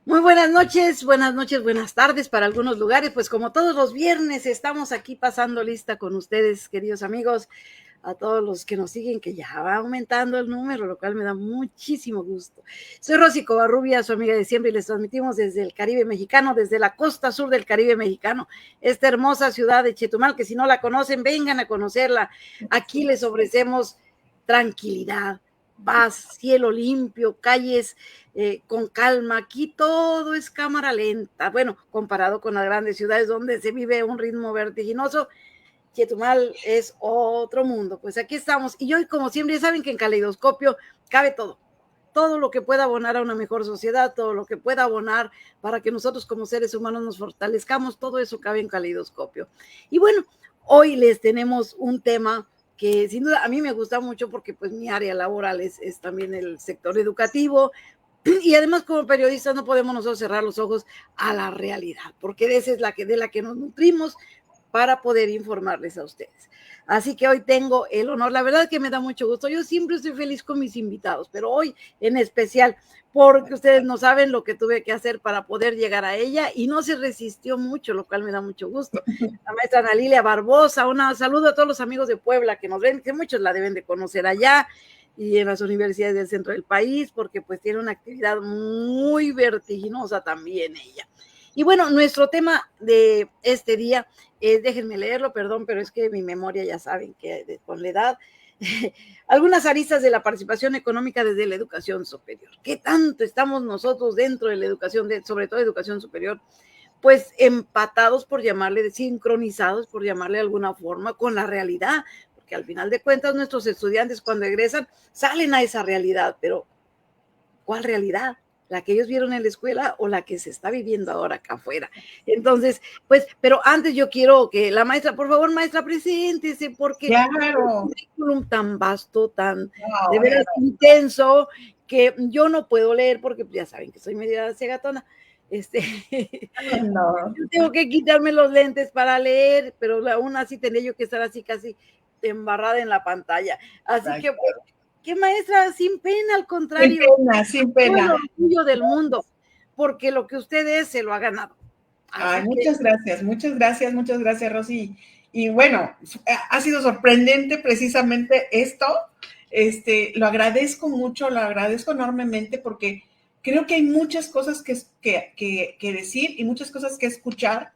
Muy buenas noches, buenas tardes para algunos lugares. Pues como todos los viernes estamos aquí pasando lista con ustedes, queridos amigos, a todos los que nos siguen, que ya va aumentando el número, lo cual me da muchísimo gusto. Soy Rosy Covarrubia, su amiga de siempre, y les transmitimos desde el Caribe mexicano, desde la costa sur del Caribe mexicano, esta hermosa ciudad de Chetumal, que si no la conocen, vengan a conocerla. Aquí les ofrecemos tranquilidad, paz, cielo limpio, calles con calma. Aquí todo es cámara lenta. Bueno, comparado con las grandes ciudades donde se vive a un ritmo vertiginoso, Chetumal es otro mundo. Pues aquí estamos. Y hoy, como siempre, ya saben que en Caleidoscopio cabe todo. Todo lo que pueda abonar a una mejor sociedad, todo lo que pueda abonar para que nosotros como seres humanos nos fortalezcamos, todo eso cabe en Caleidoscopio. Y bueno, hoy les tenemos un tema que sin duda a mí me gusta mucho porque pues mi área laboral es también el sector educativo, y además como periodistas no podemos nosotros cerrar los ojos a la realidad, porque de esa es de la que nos nutrimos para poder informarles a ustedes. Así que hoy tengo el honor, la verdad que me da mucho gusto. Yo siempre estoy feliz con mis invitados, pero hoy en especial, porque ustedes no saben lo que tuve que hacer para poder llegar a ella y no se resistió mucho, lo cual me da mucho gusto. La maestra Ana Lilia Barbosa, un saludo a todos los amigos de Puebla que nos ven, que muchos la deben de conocer allá y en las universidades del centro del país, porque pues tiene una actividad muy vertiginosa también ella. Y bueno, nuestro tema de este día es, déjenme leerlo, perdón, pero es que mi memoria ya saben que con la edad, algunas aristas de la participación económica desde la educación superior. ¿Qué tanto estamos nosotros dentro de la educación, sobre todo educación superior? Pues empatados, por llamarle, sincronizados, por llamarle de alguna forma, con la realidad, porque al final de cuentas nuestros estudiantes cuando egresan salen a esa realidad, pero ¿cuál realidad? ¿La que ellos vieron en la escuela o la que se está viviendo ahora acá afuera? Entonces, pues, pero antes yo quiero que la maestra, por favor, maestra, preséntese, porque claro, es un currículum tan vasto, tan de veras intenso, que yo no puedo leer porque ya saben que soy media cegatona. No. Yo tengo que quitarme los lentes para leer, pero aún así tendría yo que estar así casi embarrada en la pantalla. Así que, pues, qué maestra, sin pena, al contrario. Sin pena. Todo el orgullo del mundo, porque lo que usted es se lo ha ganado. Ay, muchas gracias, Rosy. Y bueno, ha sido sorprendente precisamente esto. Lo agradezco mucho, lo agradezco enormemente porque creo que hay muchas cosas que decir y muchas cosas que escuchar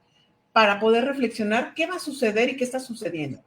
para poder reflexionar qué va a suceder y qué está sucediendo.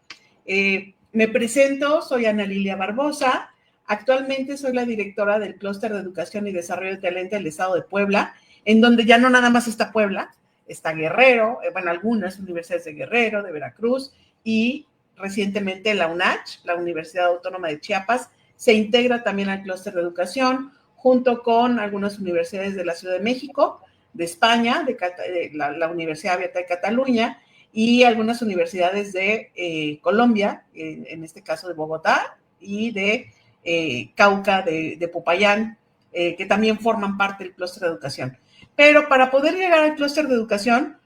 Me presento, soy Ana Lilia Barbosa. Actualmente soy la directora del Clúster de Educación y Desarrollo de Talento del Estado de Puebla, en donde ya no nada más está Puebla, está Guerrero, bueno, algunas universidades de Guerrero, de Veracruz, y recientemente la UNACH, la Universidad Autónoma de Chiapas, se integra también al Clúster de Educación, junto con algunas universidades de la Ciudad de México, de España, de la Universidad Abierta de Cataluña, y algunas universidades de Colombia, en este caso de Bogotá, y de Cauca, de Popayán, que también forman parte del clúster de educación. Pero para poder llegar al clúster de educación,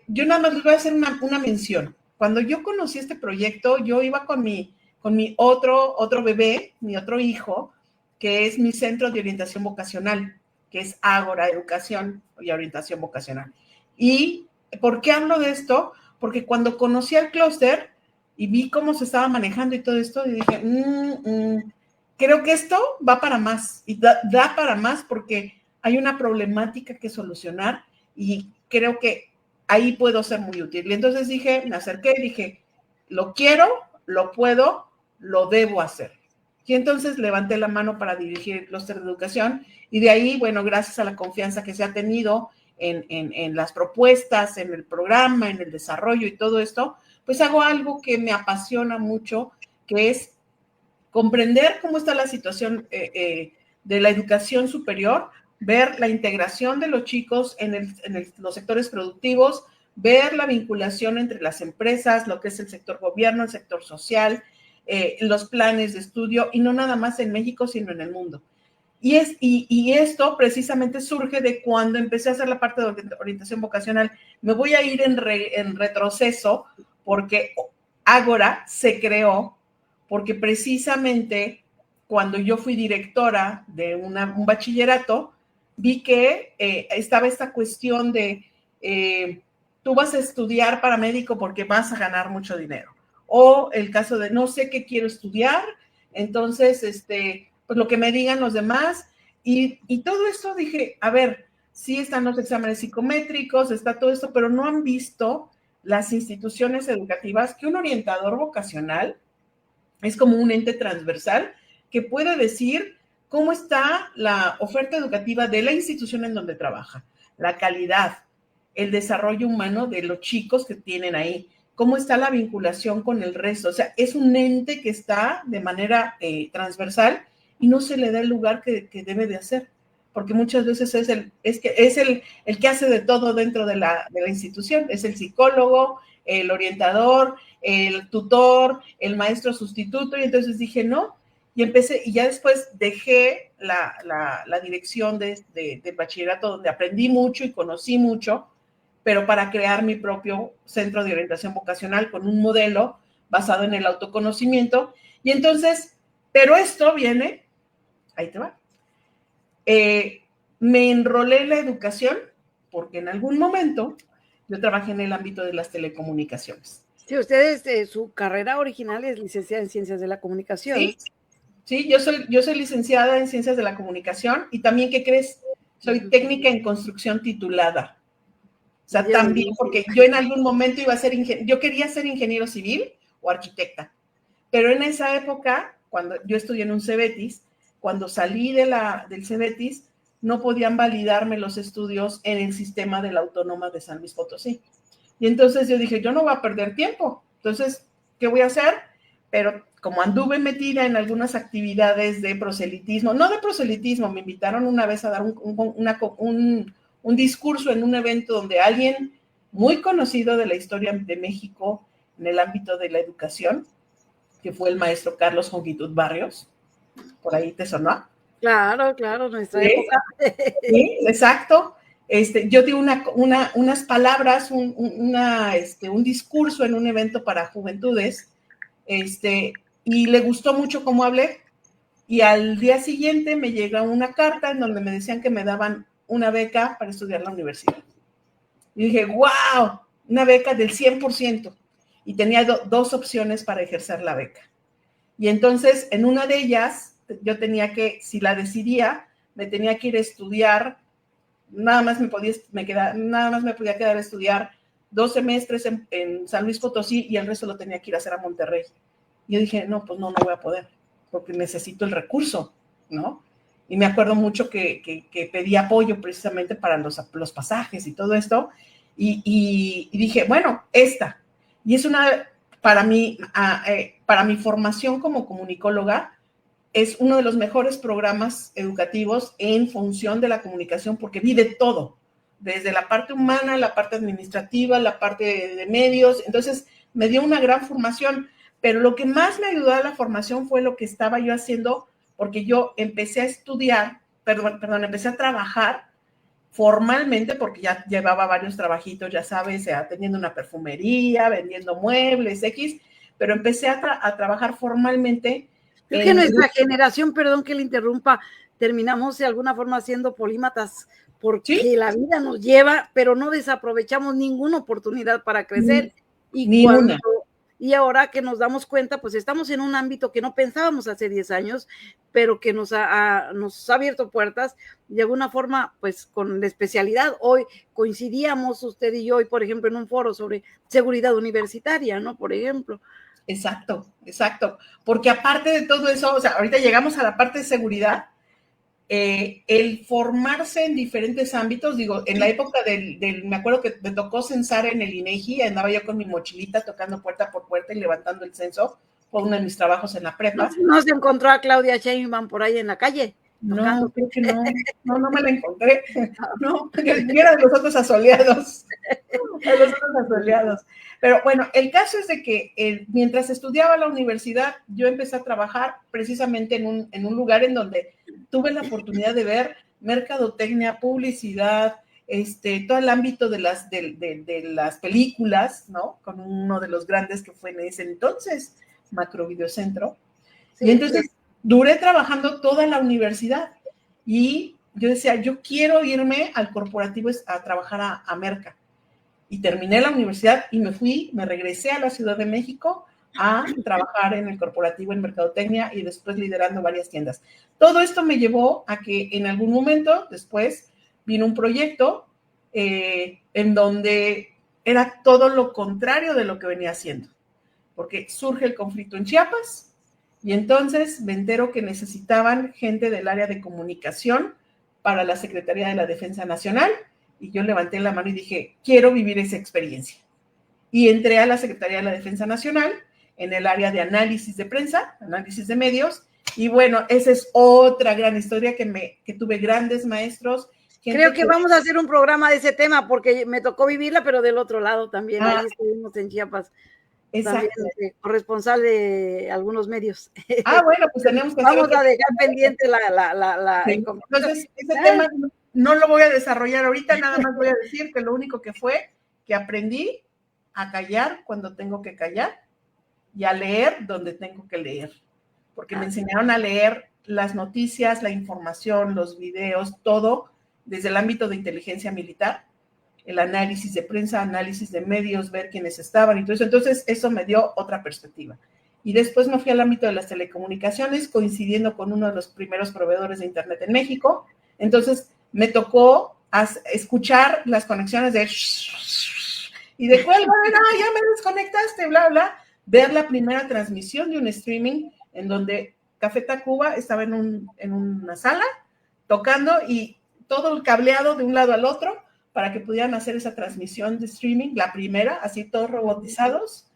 yo nada más les voy a hacer una mención. Cuando yo conocí este proyecto, yo iba con mi otro bebé, mi otro hijo, que es mi centro de orientación vocacional, que es Ágora Educación y Orientación Vocacional. ¿Y por qué hablo de esto? Porque cuando conocí al clúster y vi cómo se estaba manejando y todo esto, y dije, creo que esto va para más, y da para más porque hay una problemática que solucionar y creo que ahí puedo ser muy útil. Y entonces me acerqué y dije, lo quiero, lo puedo, lo debo hacer. Y entonces levanté la mano para dirigir el clúster de educación y de ahí, bueno, gracias a la confianza que se ha tenido en las propuestas, en el programa, en el desarrollo y todo esto, pues hago algo que me apasiona mucho, que es comprender cómo está la situación de la educación superior, ver la integración de los chicos en los sectores productivos, ver la vinculación entre las empresas, lo que es el sector gobierno, el sector social, los planes de estudio, y no nada más en México, sino en el mundo. Y esto precisamente surge de cuando empecé a hacer la parte de orientación vocacional. Me voy a ir en retroceso, porque Ágora se creó porque precisamente cuando yo fui directora de un bachillerato, vi que estaba esta cuestión de tú vas a estudiar paramédico porque vas a ganar mucho dinero. O el caso de no sé qué quiero estudiar, entonces, pues lo que me digan los demás. Y todo esto dije, a ver, sí están los exámenes psicométricos, está todo esto, pero no han visto las instituciones educativas que un orientador vocacional es como un ente transversal que puede decir cómo está la oferta educativa de la institución en donde trabaja, la calidad, el desarrollo humano de los chicos que tienen ahí, cómo está la vinculación con el resto. O sea, es un ente que está de manera transversal y no se le da el lugar que debe de hacer, porque muchas veces es el que hace de todo dentro de la institución, es el psicólogo, el orientador, el tutor, el maestro sustituto, y entonces dije no, y empecé, y ya después dejé la dirección de bachillerato, donde aprendí mucho y conocí mucho, pero para crear mi propio centro de orientación vocacional con un modelo basado en el autoconocimiento. Y entonces, pero esto viene, ahí te va, me enrolé en la educación porque en algún momento yo trabajé en el ámbito de las telecomunicaciones. Sí, ustedes, su carrera original es licenciada en Ciencias de la Comunicación. Sí, sí, yo soy licenciada en Ciencias de la Comunicación y también, ¿qué crees? Soy técnica en construcción titulada. O sea, también, porque yo en algún momento iba a ser yo quería ser ingeniero civil o arquitecta, pero en esa época, cuando yo estudié en un CEBETIS, cuando salí del CEBETIS, no podían validarme los estudios en el sistema de la Autónoma de San Luis Potosí. Y entonces yo dije, yo no voy a perder tiempo. Entonces, ¿qué voy a hacer? Pero como anduve metida en algunas actividades de proselitismo, no de proselitismo, me invitaron una vez a dar un discurso en un evento donde alguien muy conocido de la historia de México en el ámbito de la educación, que fue el maestro Carlos Jongitud Barrios, por ahí te sonó. Claro, nuestra época. Sí, exacto. Yo di unas palabras, un discurso en un evento para juventudes, y le gustó mucho cómo hablé, y al día siguiente me llega una carta en donde me decían que me daban una beca para estudiar la universidad. Y dije, wow, una beca del 100%, y tenía dos opciones para ejercer la beca. Y entonces, en una de ellas, yo tenía que, si la decidía, me tenía que ir a estudiar, nada más me podía quedar a estudiar 2 semestres en San Luis Potosí, y el resto lo tenía que ir a hacer a Monterrey. Y yo dije, no, pues no voy a poder, porque necesito el recurso, ¿no? Y me acuerdo mucho que pedí apoyo precisamente para los pasajes y todo esto, y dije, bueno, esta. Y es para mi formación como comunicóloga, es uno de los mejores programas educativos en función de la comunicación, porque vi de todo, desde la parte humana, la parte administrativa, la parte de medios. Entonces me dio una gran formación, pero lo que más me ayudó a la formación fue lo que estaba yo haciendo, porque yo empecé a estudiar, empecé a trabajar formalmente, porque ya llevaba varios trabajitos, ya sabes, atendiendo una perfumería, vendiendo muebles, pero empecé a trabajar formalmente. Creo que nuestra generación, perdón que le interrumpa, terminamos de alguna forma siendo polímatas, porque ¿sí? La vida nos lleva, pero no desaprovechamos ninguna oportunidad para crecer. Y ahora que nos damos cuenta, pues estamos en un ámbito que no pensábamos hace 10 años, pero que nos ha abierto puertas de alguna forma, pues con la especialidad. Hoy coincidíamos usted y yo, hoy, por ejemplo, en un foro sobre seguridad universitaria, ¿no? Por ejemplo. Exacto, porque aparte de todo eso, o sea, ahorita llegamos a la parte de seguridad, el formarse en diferentes ámbitos, digo, en la época me acuerdo que me tocó censar en el INEGI, andaba yo con mi mochilita tocando puerta por puerta y levantando el censo, fue uno de mis trabajos en la prepa. ¿No se encontró a Claudia Sheinbaum por ahí en la calle? No, creo que no me la encontré, no, yo era de los otros asoleados. A los otros asoleados. Pero bueno, el caso es de que mientras estudiaba en la universidad, yo empecé a trabajar precisamente en un lugar en donde tuve la oportunidad de ver mercadotecnia, publicidad, todo el ámbito de las películas, ¿no? Con uno de los grandes que fue en ese entonces, Macro Videocentro. Sí, y entonces duré trabajando toda la universidad y yo decía, yo quiero irme al corporativo a trabajar a Merca. Y terminé la universidad y me regresé a la Ciudad de México a trabajar en el corporativo en mercadotecnia y después liderando varias tiendas. Todo esto me llevó a que en algún momento después vino un proyecto en donde era todo lo contrario de lo que venía haciendo, porque surge el conflicto en Chiapas y entonces me entero que necesitaban gente del área de comunicación para la Secretaría de la Defensa Nacional. Y yo levanté la mano y dije, quiero vivir esa experiencia. Y entré a la Secretaría de la Defensa Nacional en el área de análisis de prensa, análisis de medios. Y bueno, esa es otra gran historia que tuve grandes maestros. Creo que vamos a hacer un programa de ese tema porque me tocó vivirla, pero del otro lado también. Ahí estuvimos en Chiapas. Exacto. También corresponsal de algunos medios. Bueno, pues tenemos que vamos a dejar pendiente sí. Entonces, ese tema no lo voy a desarrollar ahorita, nada más voy a decir que lo único que fue que aprendí a callar cuando tengo que callar y a leer donde tengo que leer, porque me enseñaron a leer las noticias, la información, los videos, todo desde el ámbito de inteligencia militar, el análisis de prensa, análisis de medios, ver quiénes estaban y todo eso. Entonces, eso me dio otra perspectiva. Y después me fui al ámbito de las telecomunicaciones, coincidiendo con uno de los primeros proveedores de Internet en México. Entonces, me tocó escuchar las conexiones de y de cuál, ya me desconectaste, bla, bla, ver la primera transmisión de un streaming en donde Café Tacuba estaba en una sala tocando y todo el cableado de un lado al otro para que pudieran hacer esa transmisión de streaming, la primera, así todos robotizados.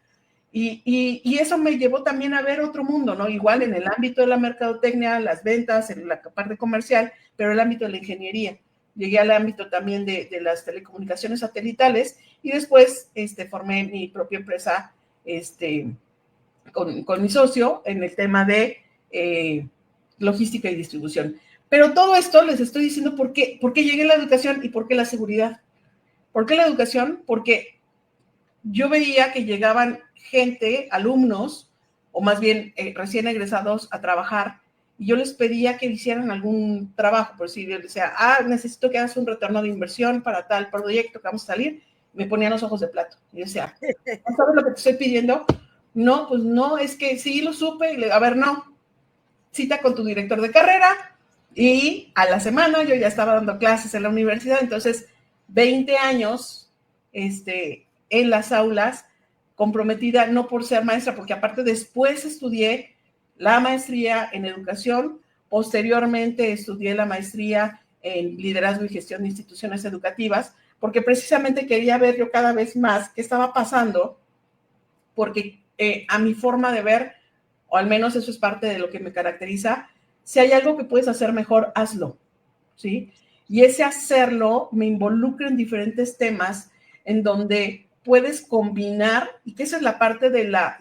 Y eso me llevó también a ver otro mundo, ¿no? Igual en el ámbito de la mercadotecnia, las ventas, en la parte comercial, pero el ámbito de la ingeniería. Llegué al ámbito también de las telecomunicaciones satelitales y después formé mi propia empresa con mi socio en el tema de logística y distribución. Pero todo esto les estoy diciendo por qué llegué a la educación y por qué la seguridad. ¿Por qué la educación? Porque yo veía que llegaban gente, alumnos, o más bien recién egresados a trabajar, y yo les pedía que hicieran algún trabajo, por si yo decía, necesito que hagas un retorno de inversión para tal proyecto que vamos a salir, me ponían los ojos de plato. Y yo decía, ¿no sabes lo que te estoy pidiendo? No, pues no, es que sí lo supe, y a ver, no, cita con tu director de carrera, y a la semana yo ya estaba dando clases en la universidad, entonces 20 años en las aulas, comprometida no por ser maestra, porque aparte después estudié la maestría en educación, posteriormente estudié la maestría en liderazgo y gestión de instituciones educativas, porque precisamente quería ver yo cada vez más qué estaba pasando, porque a mi forma de ver, o al menos eso es parte de lo que me caracteriza, si hay algo que puedes hacer mejor, hazlo, ¿sí? Y ese hacerlo me involucra en diferentes temas en donde puedes combinar, y que esa es la parte de la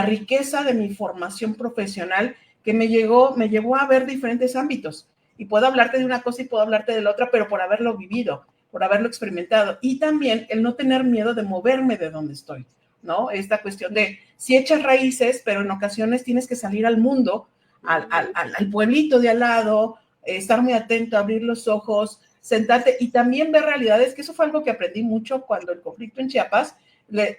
riqueza de mi formación profesional, que me llevó a ver diferentes ámbitos. Y puedo hablarte de una cosa y puedo hablarte de la otra, pero por haberlo vivido, por haberlo experimentado. Y también el no tener miedo de moverme de donde estoy, ¿no? Esta cuestión de, si echas raíces, pero en ocasiones tienes que salir al mundo, al pueblito de al lado, estar muy atento, abrir los ojos, sentarte y también ver realidades, que eso fue algo que aprendí mucho cuando el conflicto en Chiapas,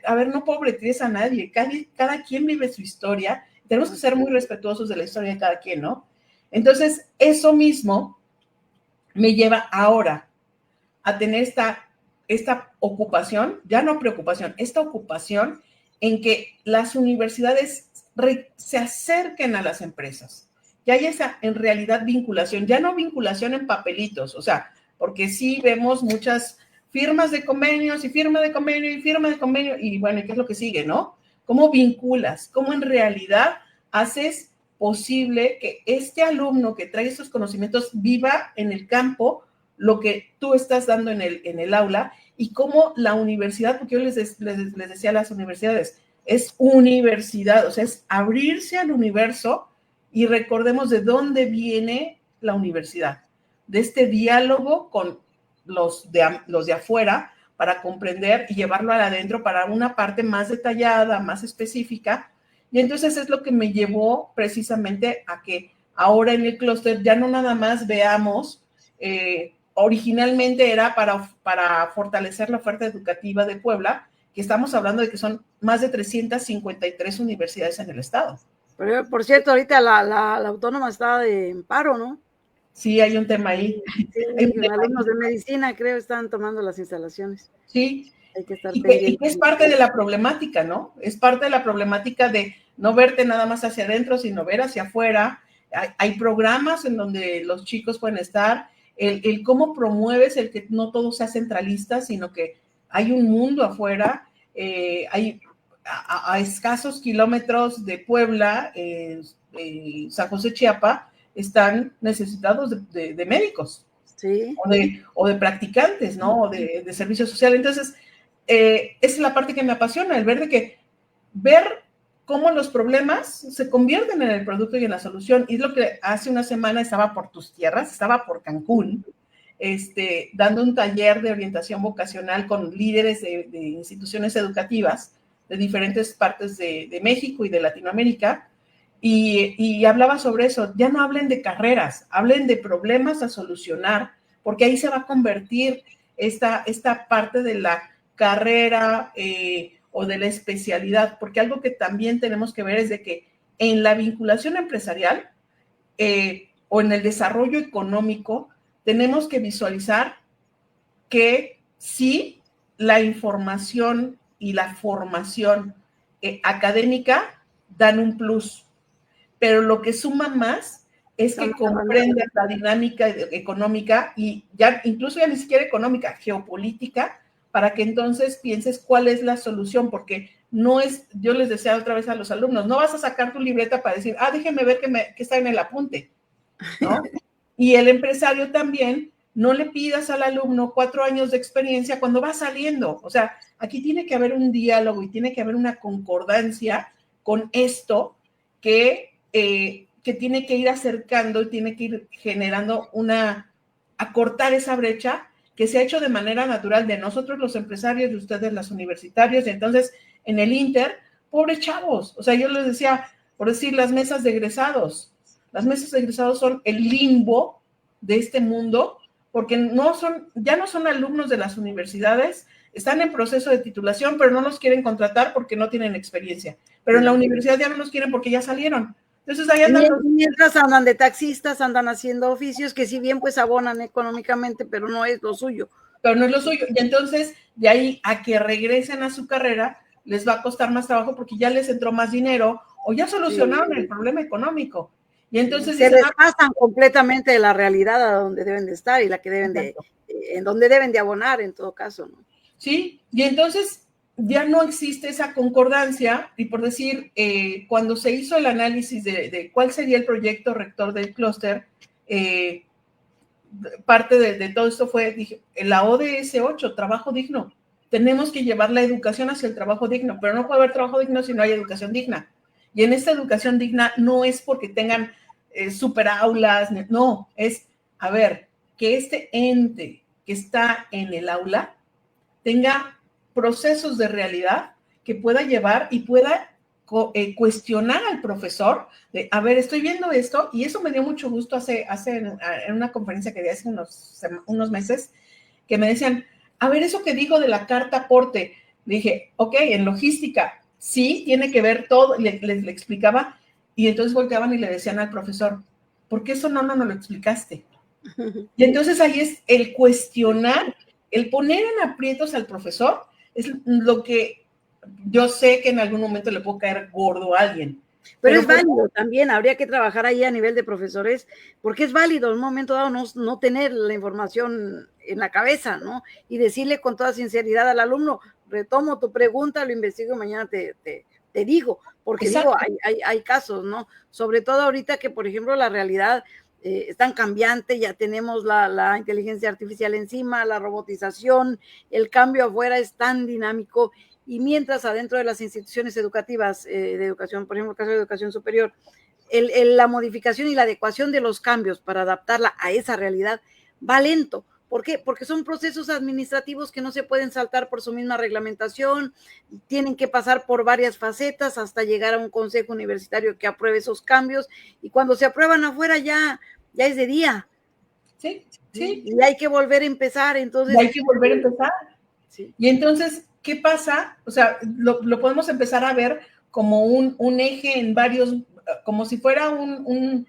a ver, no pobreties a nadie, cada quien vive su historia, tenemos que ser muy respetuosos de la historia de cada quien, ¿no? Entonces, eso mismo me lleva ahora a tener esta ocupación, ya no preocupación, esta ocupación en que las universidades se acerquen a las empresas, que haya esa, en realidad, vinculación, ya no vinculación en papelitos, o sea, porque sí vemos muchas firmas de convenios y firma de convenio y firma de convenio, y bueno, ¿qué es lo que sigue, no? ¿Cómo vinculas? ¿Cómo en realidad haces posible que este alumno que trae estos conocimientos viva en el campo lo que tú estás dando en el aula y cómo la universidad, porque yo les decía a las universidades, es universidad, o sea, es abrirse al universo y recordemos de dónde viene la universidad, de este diálogo con los de afuera para comprender y llevarlo al adentro para una parte más detallada, más específica. Y entonces es lo que me llevó precisamente a que ahora en el clúster ya no nada más veamos, originalmente era para fortalecer la oferta educativa de Puebla, que estamos hablando de que son más de 353 universidades en el estado. Pero, por cierto, ahorita la autónoma está en paro, ¿no? Sí, hay un tema ahí. Sí, alumnos de medicina creo están tomando las instalaciones. Sí, Hay que estar y pendientes. que es parte de la problemática, ¿no? Es parte de la problemática de no verte nada más hacia adentro, sino ver hacia afuera. Hay programas en donde los chicos pueden estar, el cómo promueves el que no todo sea centralista, sino que hay un mundo afuera, hay a escasos kilómetros de Puebla, San José Chiapa, están necesitados de médicos. Sí. O de practicantes, ¿no? O de servicio social. Entonces, esa es la parte que me apasiona, el ver cómo los problemas se convierten en el producto y en la solución. Y es lo que hace una semana estaba por tus tierras, estaba por Cancún, dando un taller de orientación vocacional con líderes de instituciones educativas de diferentes partes de México y de Latinoamérica. Y hablaba sobre eso, ya no hablen de carreras, hablen de problemas a solucionar, porque ahí se va a convertir esta parte de la carrera o de la especialidad, porque algo que también tenemos que ver es de que en la vinculación empresarial o en el desarrollo económico, tenemos que visualizar que sí, la información y la formación académica dan un plus, pero lo que suma más es que comprendas la dinámica económica y ya incluso ya ni siquiera económica, geopolítica, para que entonces pienses cuál es la solución, porque no es, yo les decía otra vez a los alumnos, no vas a sacar tu libreta para decir, déjeme ver qué está en el apunte, ¿no? Y el empresario también, no le pidas al alumno 4 años de experiencia cuando va saliendo, o sea, aquí tiene que haber un diálogo y tiene que haber una concordancia con esto que tiene que ir acercando y tiene que ir generando acortar esa brecha que se ha hecho de manera natural de nosotros los empresarios, de ustedes los universitarios, y entonces en el Inter, pobres chavos, o sea, yo les decía, por decir, las mesas de egresados son el limbo de este mundo, porque ya no son alumnos de las universidades, están en proceso de titulación, pero no los quieren contratar porque no tienen experiencia, pero en la universidad ya no los quieren porque ya salieron. Entonces ahí andan mientras andan de taxistas, andan haciendo oficios que si bien pues abonan económicamente, pero no es lo suyo. Pero no es lo suyo. Y entonces, de ahí a que regresen a su carrera, les va a costar más trabajo porque ya les entró más dinero o ya solucionaron el problema económico. Y entonces se despasan completamente de la realidad a donde deben de estar y la que deben en donde deben de abonar en todo caso, ¿no? Sí, y entonces ya no existe esa concordancia, y por decir, cuando se hizo el análisis de cuál sería el proyecto rector del clúster, parte de todo esto fue, dije, la ODS 8, trabajo digno. Tenemos que llevar la educación hacia el trabajo digno, pero no puede haber trabajo digno si no hay educación digna. Y en esta educación digna no es porque tengan super aulas, no, es, a ver, que este ente que está en el aula tenga procesos de realidad que pueda llevar y pueda cuestionar al profesor de, a ver, estoy viendo esto, y eso me dio mucho gusto en una conferencia que di hace unos meses, que me decían, a ver, eso que dijo de la carta aporte, dije, ok, en logística, sí, tiene que ver todo, le explicaba, y entonces volteaban y le decían al profesor, ¿por qué eso no lo explicaste? Y entonces ahí es el cuestionar, el poner en aprietos al profesor, es lo que yo sé que en algún momento le puedo caer gordo a alguien. Pero es válido también, habría que trabajar ahí a nivel de profesores, porque es válido en un momento dado no tener la información en la cabeza, ¿no? Y decirle con toda sinceridad al alumno, retomo tu pregunta, lo investigo y mañana te digo, porque exacto, digo, hay casos, ¿no? Sobre todo ahorita que, por ejemplo, la realidad es tan cambiante, ya tenemos la inteligencia artificial encima, la robotización, el cambio afuera es tan dinámico, y mientras adentro de las instituciones educativas de educación, por ejemplo, el caso de educación superior, la modificación y la adecuación de los cambios para adaptarla a esa realidad va lento. ¿Por qué? Porque son procesos administrativos que no se pueden saltar por su misma reglamentación, tienen que pasar por varias facetas hasta llegar a un consejo universitario que apruebe esos cambios, y cuando se aprueban afuera ya es de día. Sí, sí. Y hay que volver a empezar, entonces. Y hay que volver a empezar. Sí. Y entonces, ¿qué pasa? O sea, lo podemos empezar a ver como un eje en varios, como si fuera un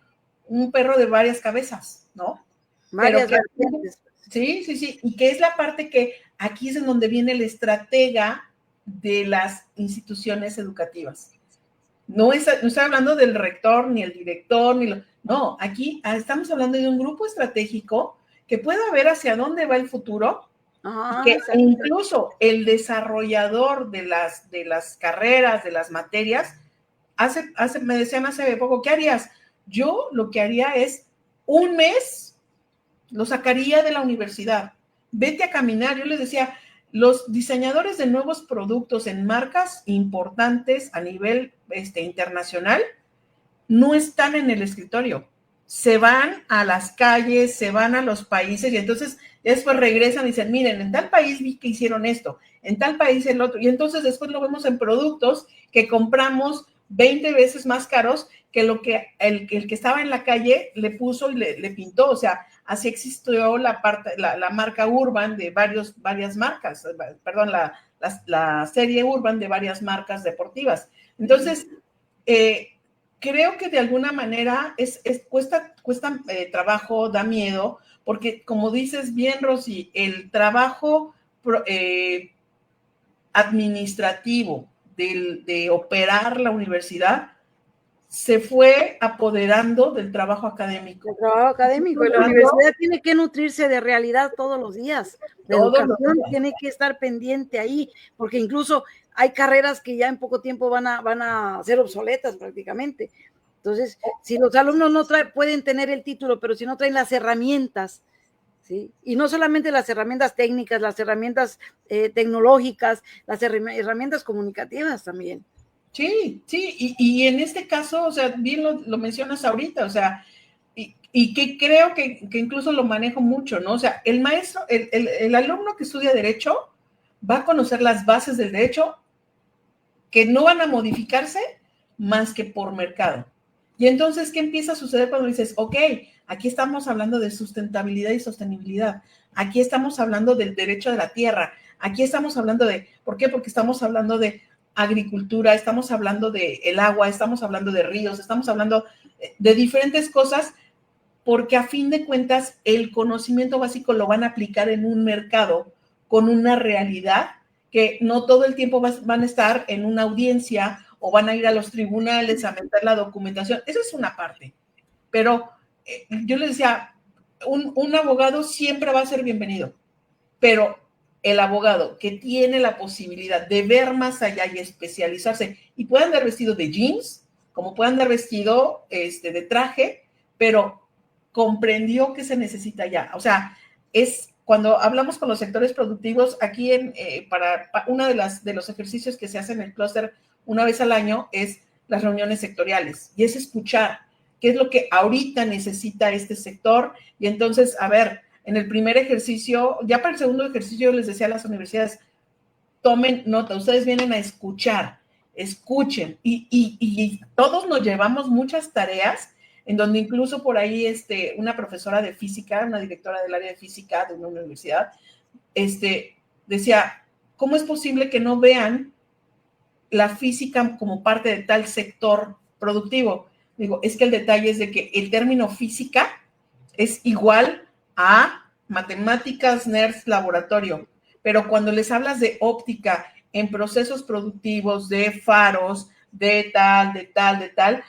perro de varias cabezas, ¿no? Varias vertientes. Sí, sí, sí. Y que es la parte que aquí es en donde viene el estratega de las instituciones educativas. No estoy hablando del rector, ni el director, no, aquí estamos hablando de un grupo estratégico que pueda ver hacia dónde va el futuro, y que incluso el desarrollador de las carreras, de las materias, me decían hace poco, ¿qué harías? Yo lo que haría es un mes lo sacaría de la universidad, vete a caminar. Yo les decía, los diseñadores de nuevos productos en marcas importantes a nivel internacional no están en el escritorio, se van a las calles, se van a los países, y entonces después regresan y dicen, miren, en tal país vi que hicieron esto, en tal país el otro, y entonces después lo vemos en productos que compramos 20 veces más caros que lo que el que estaba en la calle le puso y le pintó. O sea, así existió la marca Urban de varias marcas, perdón, la serie Urban de varias marcas deportivas. Entonces, creo que de alguna manera cuesta trabajo, da miedo, porque como dices bien, Rosy, el trabajo administrativo de operar la universidad se fue apoderando del trabajo académico. El trabajo académico. La universidad tiene que nutrirse de realidad todos los días. La educación tiene que estar pendiente ahí, porque incluso hay carreras que ya en poco tiempo van a ser obsoletas prácticamente. Entonces, si los alumnos no pueden tener el título, pero si no traen las herramientas, ¿sí? Y no solamente las herramientas técnicas, las herramientas tecnológicas, las herramientas comunicativas también. Sí, sí, y en este caso, o sea, bien lo mencionas ahorita, o sea, y que creo que incluso lo manejo mucho, ¿no? O sea, el maestro, el alumno que estudia Derecho va a conocer las bases del derecho que no van a modificarse más que por mercado. Y entonces, ¿qué empieza a suceder cuando dices, ok, aquí estamos hablando de sustentabilidad y sostenibilidad, aquí estamos hablando del derecho de la tierra, aquí estamos hablando de, ¿por qué? Porque estamos hablando de agricultura, estamos hablando de el agua, estamos hablando de ríos, estamos hablando de diferentes cosas, porque a fin de cuentas el conocimiento básico lo van a aplicar en un mercado con una realidad que no todo el tiempo van a estar en una audiencia o van a ir a los tribunales a meter la documentación. Eso es una parte. Pero yo les decía, un abogado siempre va a ser bienvenido, pero el abogado que tiene la posibilidad de ver más allá y especializarse, y puede andar vestido de jeans, como puede andar vestido de traje, pero comprendió que se necesita ya. O sea, es cuando hablamos con los sectores productivos, aquí para uno de los ejercicios que se hacen en el clúster una vez al año es las reuniones sectoriales, y es escuchar qué es lo que ahorita necesita este sector. Y entonces, a ver, en el primer ejercicio, ya para el segundo ejercicio, yo les decía a las universidades, tomen nota, ustedes vienen a escuchar, escuchen, y todos nos llevamos muchas tareas, en donde incluso por ahí una profesora de física, una directora del área de física de una universidad, decía, ¿cómo es posible que no vean la física como parte de tal sector productivo? Digo, es que el detalle es de que el término física es igual a matemáticas, nerds, laboratorio, pero cuando les hablas de óptica en procesos productivos, de faros, de tal,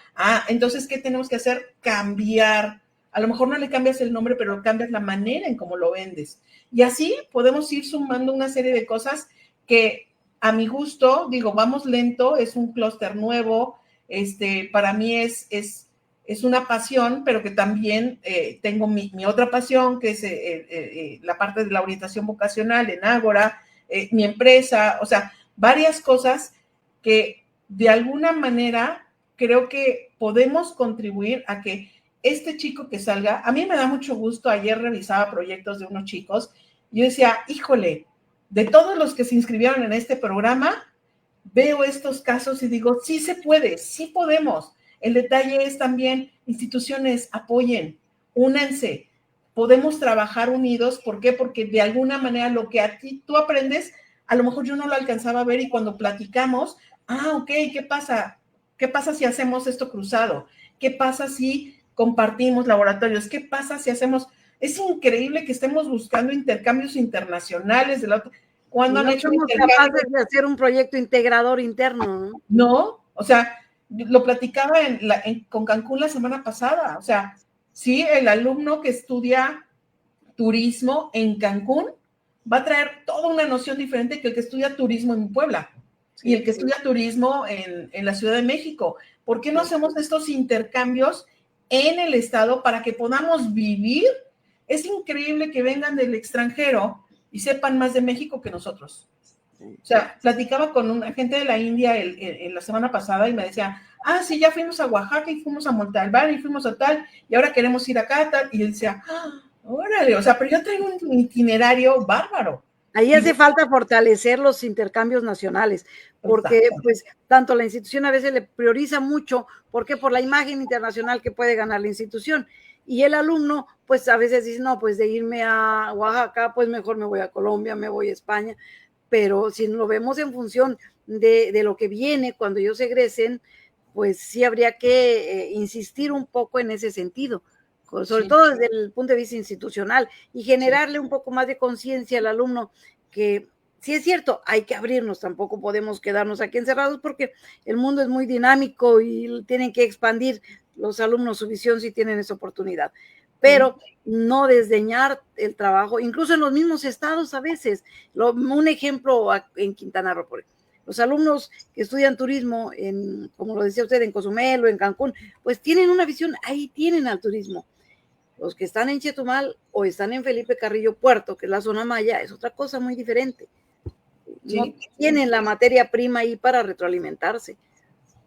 entonces, ¿qué tenemos que hacer? Cambiar. A lo mejor no le cambias el nombre, pero cambias la manera en cómo lo vendes. Y así podemos ir sumando una serie de cosas que, a mi gusto, digo, vamos lento, es un clúster nuevo, para mí es es una pasión, pero que también tengo mi otra pasión, que es la parte de la orientación vocacional en Ágora, mi empresa, o sea, varias cosas que de alguna manera creo que podemos contribuir a que este chico que salga, a mí me da mucho gusto, ayer revisaba proyectos de unos chicos, y yo decía, híjole, de todos los que se inscribieron en este programa, veo estos casos y digo, sí se puede, sí podemos. El detalle es también, instituciones, apoyen, únanse, podemos trabajar unidos. ¿Por qué? Porque de alguna manera lo que a ti tú aprendes, a lo mejor yo no lo alcanzaba a ver y cuando platicamos, ok, ¿qué pasa? ¿Qué pasa si hacemos esto cruzado? ¿Qué pasa si compartimos laboratorios? ¿Qué pasa si hacemos? Es increíble que estemos buscando intercambios internacionales de la otra. ¿Cuándo han hecho somos capaces de hacer un proyecto integrador interno? No, o sea, lo platicaba con Cancún la semana pasada, o sea, sí, el alumno que estudia turismo en Cancún va a traer toda una noción diferente que el que estudia turismo en Puebla y el que estudia turismo en la Ciudad de México. ¿Por qué no hacemos estos intercambios en el estado para que podamos vivir? Es increíble que vengan del extranjero y sepan más de México que nosotros. O sea, platicaba con una gente de la India la semana pasada y me decía, sí, ya fuimos a Oaxaca y fuimos a Monte Albán y fuimos a tal, y ahora queremos ir acá, tal. Y yo decía, órale, o sea, pero yo traigo un itinerario bárbaro. Ahí hace falta fortalecer los intercambios nacionales, porque pues tanto la institución a veces le prioriza mucho, porque por la imagen internacional que puede ganar la institución, y el alumno pues a veces dice, no, pues de irme a Oaxaca, pues mejor me voy a Colombia, me voy a España, pero si lo vemos en función de lo que viene cuando ellos egresen, pues sí habría que insistir un poco en ese sentido, sobre todo desde el punto de vista institucional, y generarle un poco más de conciencia al alumno que sí es cierto, hay que abrirnos, tampoco podemos quedarnos aquí encerrados porque el mundo es muy dinámico y tienen que expandir los alumnos su visión si tienen esa oportunidad, pero no desdeñar el trabajo, incluso en los mismos estados a veces. Un ejemplo en Quintana Roo, por ejemplo. Los alumnos que estudian turismo, como lo decía usted, en Cozumel o en Cancún, pues tienen una visión, ahí tienen al turismo. Los que están en Chetumal o están en Felipe Carrillo Puerto, que es la zona maya, es otra cosa muy diferente. No tienen la materia prima ahí para retroalimentarse.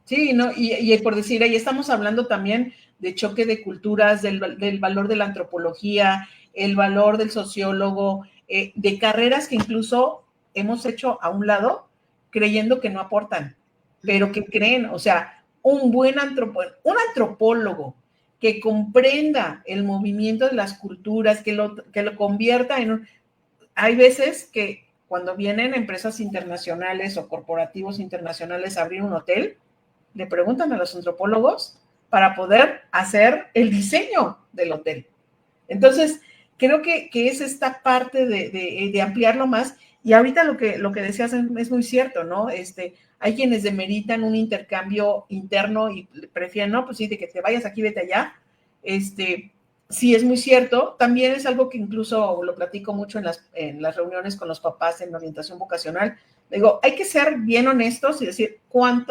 Sí, ¿no? Y por decir, ahí estamos hablando también de choque de culturas, del valor de la antropología, el valor del sociólogo, de carreras que incluso hemos hecho a un lado creyendo que no aportan, pero que creen, o sea, un antropólogo que comprenda el movimiento de las culturas, que lo convierta en Hay veces que cuando vienen empresas internacionales o corporativos internacionales a abrir un hotel, le preguntan a los antropólogos para poder hacer el diseño del hotel. Entonces, creo que es esta parte de ampliarlo más. Y ahorita lo que decías es muy cierto, ¿no? Hay quienes demeritan un intercambio interno y prefieren, no, pues sí, de que te vayas aquí, vete allá. Sí, es muy cierto. También es algo que incluso lo platico mucho en las reuniones con los papás en orientación vocacional. Digo, hay que ser bien honestos y decir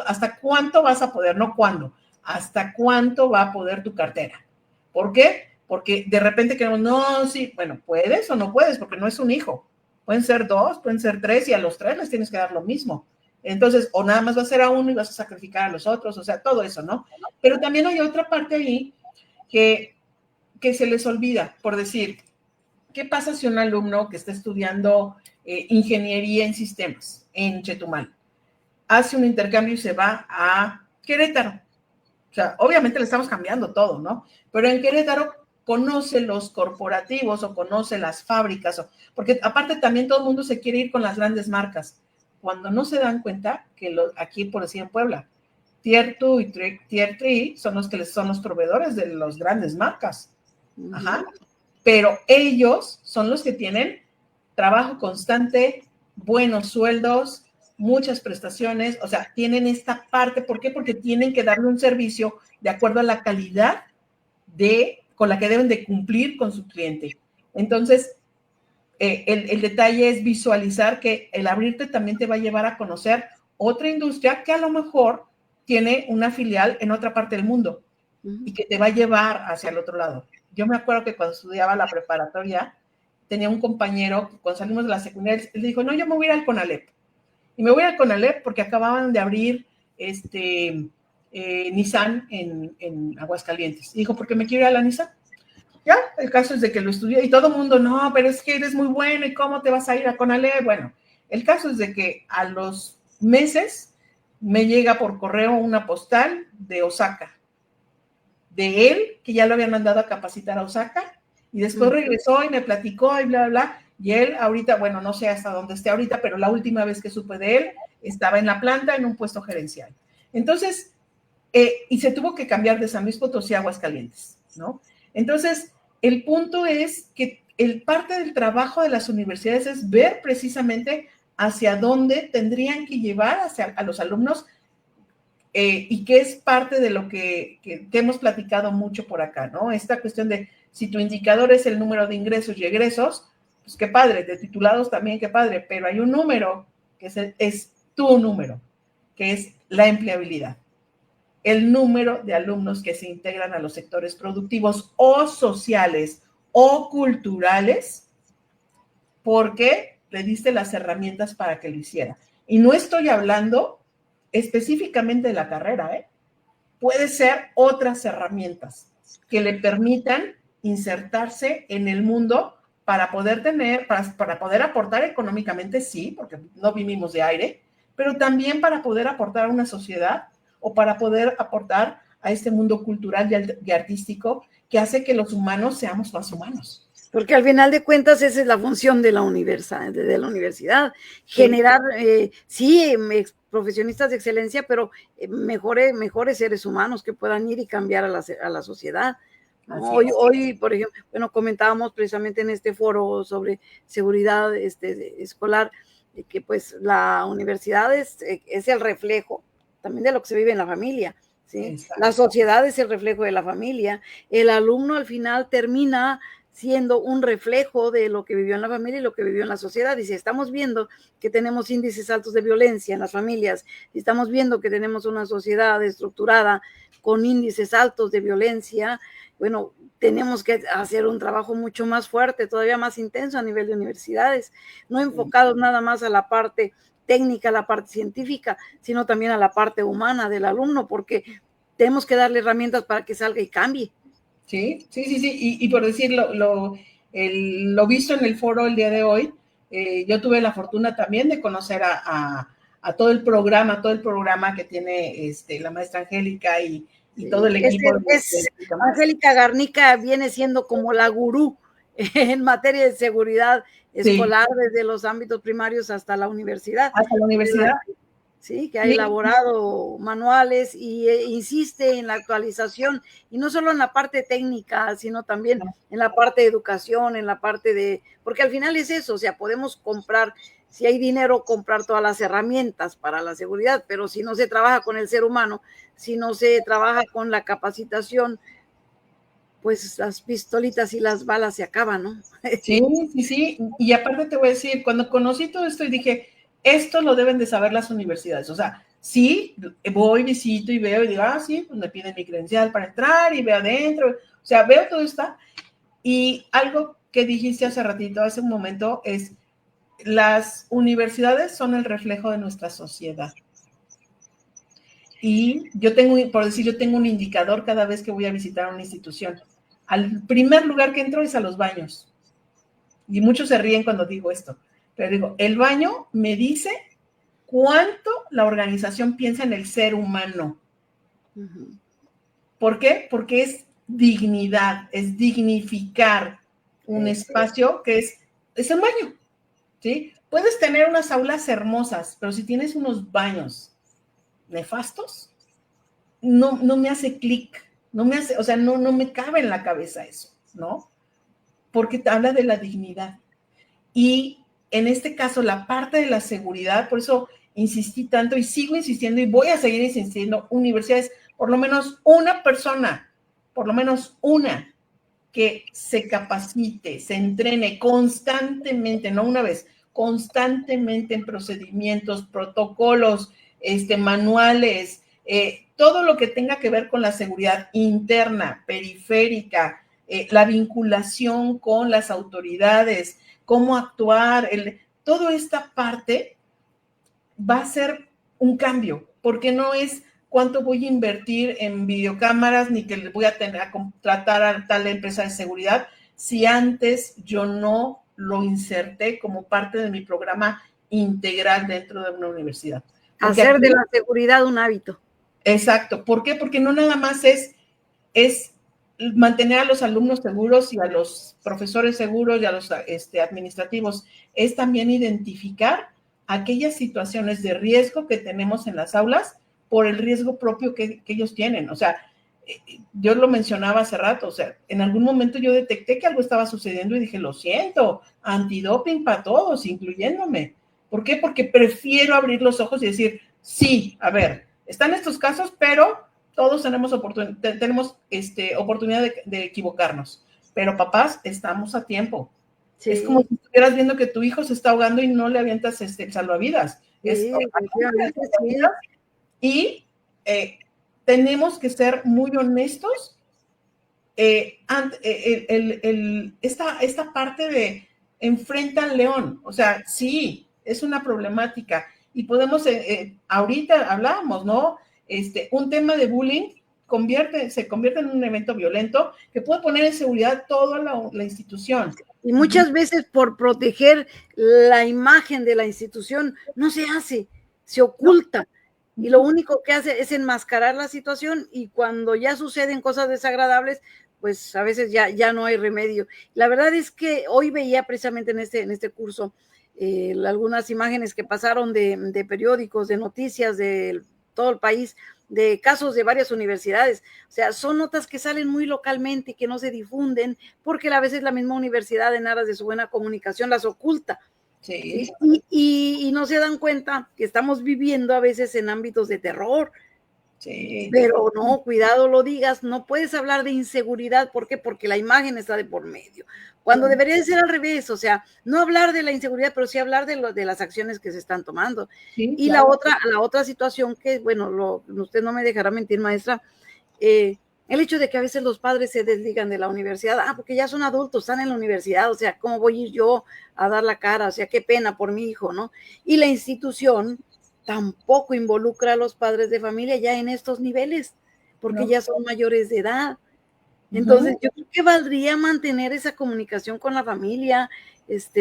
hasta cuánto vas a poder, no cuándo, hasta cuánto va a poder tu cartera. ¿Por qué? Porque de repente queremos, no, sí, bueno, puedes o no puedes, porque no es un hijo. Pueden ser 2, pueden ser 3, y a los 3 les tienes que dar lo mismo. Entonces, o nada más va a ser a uno y vas a sacrificar a los otros, o sea, todo eso, ¿no? Pero también hay otra parte ahí que se les olvida, por decir, ¿qué pasa si un alumno que está estudiando ingeniería en sistemas en Chetumal hace un intercambio y se va a Querétaro? O sea, obviamente le estamos cambiando todo, ¿no? Pero en Querétaro conoce los corporativos o conoce las fábricas, porque aparte también todo el mundo se quiere ir con las grandes marcas, cuando no se dan cuenta que aquí, por decir en Puebla, Tier 2 y Tier 3 son los proveedores de las grandes marcas. Ajá. Pero ellos son los que tienen trabajo constante, buenos sueldos, muchas prestaciones, o sea, tienen esta parte. ¿Por qué? Porque tienen que darle un servicio de acuerdo a la calidad con la que deben de cumplir con su cliente. Entonces, el detalle es visualizar que el abrirte también te va a llevar a conocer otra industria que a lo mejor tiene una filial en otra parte del mundo. y que te va a llevar hacia el otro lado. Yo me acuerdo que cuando estudiaba la preparatoria, tenía un compañero que cuando salimos de la secundaria, él dijo, no, yo me voy a ir al CONALEP. Y me voy al CONALEP porque acababan de abrir Nissan en Aguascalientes. Y dijo, ¿por qué me quiero ir a la Nissan? Ya, el caso es de que lo estudié y todo el mundo, no, pero es que eres muy bueno y cómo te vas a ir a CONALEP. Bueno, el caso es de que a los meses me llega por correo una postal de Osaka, de él, que ya lo habían mandado a capacitar a Osaka, y después regresó y me platicó y bla, bla, bla, y él ahorita, bueno, no sé hasta dónde esté ahorita, pero la última vez que supe de él, estaba en la planta en un puesto gerencial. Entonces, y se tuvo que cambiar de San Luis Potosí a Aguascalientes, ¿no? Entonces, el punto es que parte del trabajo de las universidades es ver precisamente hacia dónde tendrían que llevar a los alumnos y que es parte de lo que hemos platicado mucho por acá, ¿no? Esta cuestión de si tu indicador es el número de ingresos y egresos, pues qué padre, de titulados también qué padre, pero hay un número que es tu número, que es la empleabilidad. El número de alumnos que se integran a los sectores productivos o sociales o culturales, porque le diste las herramientas para que lo hiciera. Y no estoy hablando específicamente de la carrera, ¿eh? Puede ser otras herramientas que le permitan insertarse en el mundo para poder para poder aportar económicamente, sí, porque no vivimos de aire, pero también para poder aportar a una sociedad o para poder aportar a este mundo cultural y artístico que hace que los humanos seamos más humanos. Porque al final de cuentas esa es la función de la universidad, generar, sí, profesionistas de excelencia, pero mejores seres humanos que puedan ir y cambiar a la sociedad. Hoy, por ejemplo, bueno, comentábamos precisamente en este foro sobre seguridad escolar, que pues la universidad es el reflejo también de lo que se vive en la familia, ¿sí? La sociedad es el reflejo de la familia. El alumno al final termina siendo un reflejo de lo que vivió en la familia y lo que vivió en la sociedad. Y si estamos viendo que tenemos índices altos de violencia en las familias, si estamos viendo que tenemos una sociedad estructurada con índices altos de violencia, bueno, tenemos que hacer un trabajo mucho más fuerte, todavía más intenso a nivel de universidades, no enfocados nada más a la parte técnica, a la parte científica, sino también a la parte humana del alumno, porque tenemos que darle herramientas para que salga y cambie. Sí. Y por decir lo visto en el foro el día de hoy, yo tuve la fortuna también de conocer a todo el programa que tiene la maestra Angélica y todo el equipo. Angélica Garnica viene siendo como la gurú en materia de seguridad escolar, desde los ámbitos primarios hasta la universidad. Hasta la universidad. Sí, que ha elaborado manuales y insiste en la actualización, y no solo en la parte técnica, sino también en la parte de educación, en la parte porque al final es eso, o sea, podemos comprar, si hay dinero, comprar todas las herramientas para la seguridad, pero si no se trabaja con el ser humano, si no se trabaja con la capacitación, pues las pistolitas y las balas se acaban, ¿no? Sí, y aparte te voy a decir, cuando conocí todo esto y dije, esto lo deben de saber las universidades, o sea, sí, voy, visito y veo y digo, sí, pues me piden mi credencial para entrar y veo adentro, o sea, veo todo esto, y algo que dijiste hace ratito, hace un momento, es las universidades son el reflejo de nuestra sociedad. Y yo tengo un indicador cada vez que voy a visitar una institución. Al primer lugar que entro es a los baños. Y muchos se ríen cuando digo esto, pero digo, el baño me dice cuánto la organización piensa en el ser humano. ¿Por qué? Porque es dignidad, es dignificar un espacio que es un baño, ¿sí? Puedes tener unas aulas hermosas, pero si tienes unos baños nefastos, no me hace clic, no me cabe en la cabeza eso, ¿no? Porque te habla de la dignidad. Y en este caso, la parte de la seguridad, por eso insistí tanto y sigo insistiendo y voy a seguir insistiendo, universidades, por lo menos una persona, por lo menos una, que se capacite, se entrene constantemente, no una vez, constantemente en procedimientos, protocolos, manuales, todo lo que tenga que ver con la seguridad interna, periférica, la vinculación con las autoridades, cómo actuar, toda esta parte va a ser un cambio, porque no es cuánto voy a invertir en videocámaras, ni que le voy a tener a contratar a tal empresa de seguridad, si antes yo no lo inserté como parte de mi programa integral dentro de una universidad. Porque hacer de la seguridad un hábito. Exacto. ¿Por qué? Porque no nada más es mantener a los alumnos seguros y a los profesores seguros y a los administrativos, es también identificar aquellas situaciones de riesgo que tenemos en las aulas por el riesgo propio que ellos tienen. O sea, yo lo mencionaba hace rato, o sea, en algún momento yo detecté que algo estaba sucediendo y dije, lo siento, antidoping para todos, incluyéndome. ¿Por qué? Porque prefiero abrir los ojos y decir, sí, a ver, están estos casos, pero todos tenemos oportunidad de equivocarnos. Pero papás, estamos a tiempo. Sí. Es como si estuvieras viendo que tu hijo se está ahogando y no le avientas el salvavidas. Sí, y tenemos que ser muy honestos. Esta parte de enfrenta al león, o sea, sí, es una problemática y podemos, ahorita hablábamos, ¿no? Un tema de bullying se convierte en un evento violento que puede poner en seguridad toda la institución. Y muchas veces por proteger la imagen de la institución no se hace, se oculta. No. Y lo único que hace es enmascarar la situación y cuando ya suceden cosas desagradables, pues a veces ya no hay remedio. La verdad es que hoy veía precisamente en este curso algunas imágenes que pasaron de periódicos, de noticias de todo el país, de casos de varias universidades. O sea, son notas que salen muy localmente y que no se difunden porque a veces la misma universidad en aras de su buena comunicación las oculta. Sí. Y no se dan cuenta que estamos viviendo a veces en ámbitos de terror. Sí. Pero no, cuidado lo digas, no puedes hablar de inseguridad, ¿por qué? Porque la imagen está de por medio, cuando debería de ser al revés, o sea, no hablar de la inseguridad, pero sí hablar de las acciones que se están tomando. Sí, y claro. la otra situación que, bueno, usted no me dejará mentir, maestra, el hecho de que a veces los padres se desligan de la universidad, porque ya son adultos, están en la universidad, o sea, ¿cómo voy a ir yo a dar la cara? O sea, qué pena por mi hijo, ¿no? Y la institución tampoco involucra a los padres de familia ya en estos niveles, porque ya son mayores de edad. Entonces, yo creo que valdría mantener esa comunicación con la familia,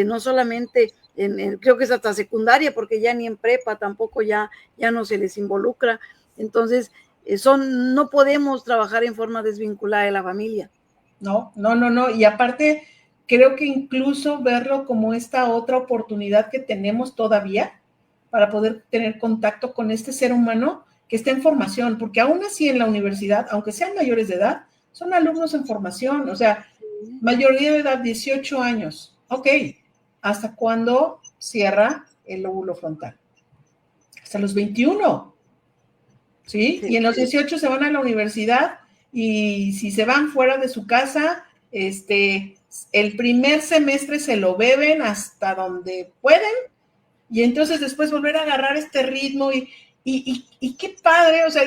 no solamente creo que es hasta secundaria, porque ya ni en prepa tampoco ya no se les involucra. Entonces, no podemos trabajar en forma desvinculada de la familia. No. Y aparte, creo que incluso verlo como esta otra oportunidad que tenemos todavía para poder tener contacto con este ser humano que está en formación, porque aún así en la universidad, aunque sean mayores de edad, son alumnos en formación, o sea, mayoría de edad, 18 años. Ok, ¿hasta cuándo cierra el lóbulo frontal? Hasta los 21. ¿Sí? Y en los 18 se van a la universidad y si se van fuera de su casa, el primer semestre se lo beben hasta donde pueden y entonces después volver a agarrar este ritmo y qué padre, o sea,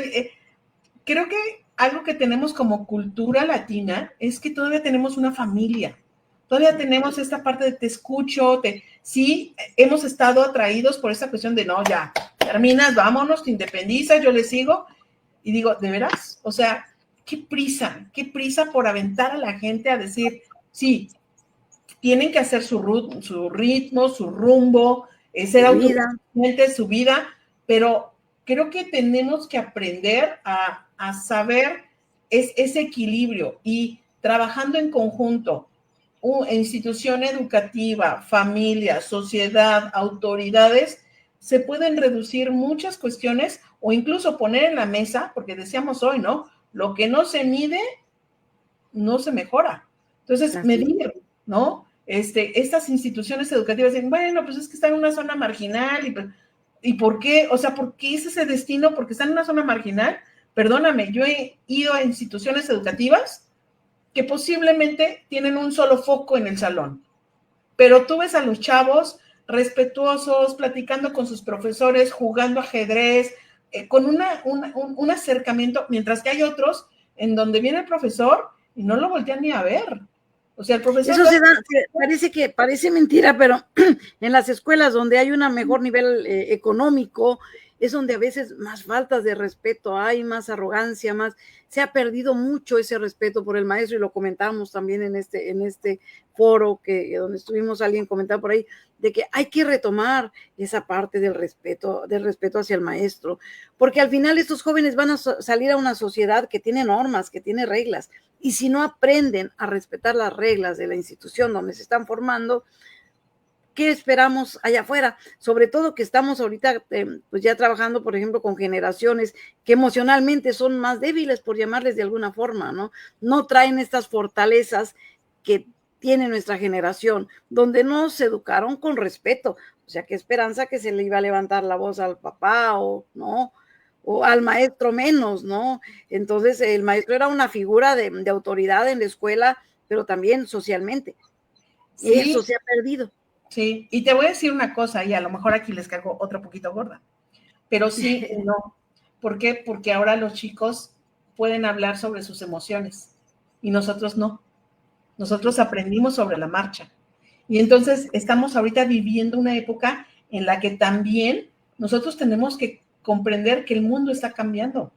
creo que algo que tenemos como cultura latina es que todavía tenemos una familia, todavía tenemos esta parte de te escucho, sí, hemos estado atraídos por esta cuestión de no, ya, terminas, vámonos, te independizas, yo le sigo, y digo, ¿de veras? O sea, qué prisa por aventar a la gente a decir, sí, tienen que hacer su ritmo, su rumbo, ser autosuficientes, su vida, pero creo que tenemos que aprender a saber ese equilibrio y trabajando en conjunto, institución educativa, familia, sociedad, autoridades, se pueden reducir muchas cuestiones o incluso poner en la mesa, porque decíamos hoy, ¿no? Lo que no se mide, no se mejora. Entonces, medir, ¿no? Estas instituciones educativas dicen, bueno, pues es que está en una zona marginal ¿y por qué? O sea, ¿por qué es ese destino? Porque está en una zona marginal. Perdóname, yo he ido a instituciones educativas que posiblemente tienen un solo foco en el salón, pero tú ves a los chavos respetuosos, platicando con sus profesores, jugando ajedrez, con un acercamiento, mientras que hay otros en donde viene el profesor y no lo voltean ni a ver. O sea, el profesor... Eso parece mentira, pero en las escuelas donde hay un mejor nivel económico, es donde a veces más faltas de respeto hay, más arrogancia, se ha perdido mucho ese respeto por el maestro, y lo comentamos también en este foro donde estuvimos, alguien comentaba por ahí, de que hay que retomar esa parte del respeto hacia el maestro, porque al final estos jóvenes van a salir a una sociedad que tiene normas, que tiene reglas, y si no aprenden a respetar las reglas de la institución donde se están formando, ¿qué esperamos allá afuera? Sobre todo que estamos ahorita pues ya trabajando, por ejemplo, con generaciones que emocionalmente son más débiles, por llamarles de alguna forma, ¿no? No traen estas fortalezas que tiene nuestra generación, donde no se educaron con respeto. O sea, qué esperanza que se le iba a levantar la voz al papá o no, o al maestro menos, ¿no? Entonces el maestro era una figura de autoridad en la escuela, pero también socialmente. Sí, eso se ha perdido. Sí, y te voy a decir una cosa, y a lo mejor aquí les cargo otro poquito gorda, pero sí y no. ¿Por qué? Porque ahora los chicos pueden hablar sobre sus emociones y nosotros no. Nosotros aprendimos sobre la marcha. Y entonces estamos ahorita viviendo una época en la que también nosotros tenemos que comprender que el mundo está cambiando.